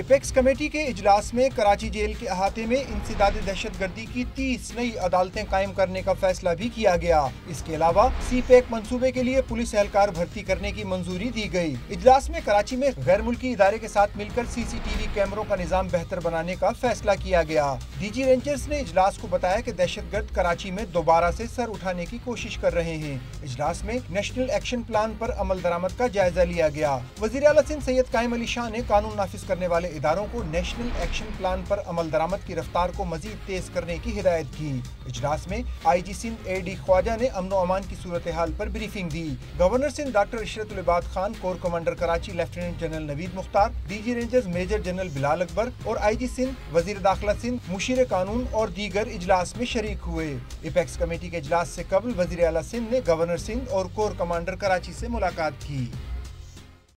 Apex committee के इजलास में कराची जेल के अहाते में इंसदाद दहशतगर्दी की 30 नई अदालतें कायम करने का फैसला भी किया गया। इसके अलावा सीपेक मंसूबे के लिए पुलिस एहलकार भर्ती करने की मंजूरी दी गई। इजलास में कराची में गैर मुल्की इदारे के साथ मिलकर CCTV कैमरों का निजाम बेहतर बनाने का फैसला किया गया। DG रेंजर्स ने इजलास को बताया कि दहशतगर्द कराची में दोबारा से सर उठाने की कोशिश कर रहे हैं। इजलास में नेशनल एक्शन प्लान पर अमल दरामद का जायजा लिया गया। वज़ीर आला सिंध सैयद कायम अली शाह ने कानून नाफिज करने वाले इदारों को नेशनल एक्शन प्लान पर अमल दरामद की रफ्तार को मजीद तेज करने की हिदायत की। इजलास में IG सिंध AD ख्वाजा ने अमन व अमान की सूरत हाल पर ब्रीफिंग दी। Governor Sindh doctor Ishratul Ibad Khan, corps commander Karachi lieutenant general Naveed Mukhtar, DG rangers major general Bilal Akbar और IG सिंध, वजीर दाखिला सिंध, मुशीर कानून और दीगर इजलास में शरीक हुए। एपेक्स कमेटी के इजलास से कबल वजीर आला सिंध ने गवर्नर सिंध और कोर कमांडर कराची से मुलाकात की।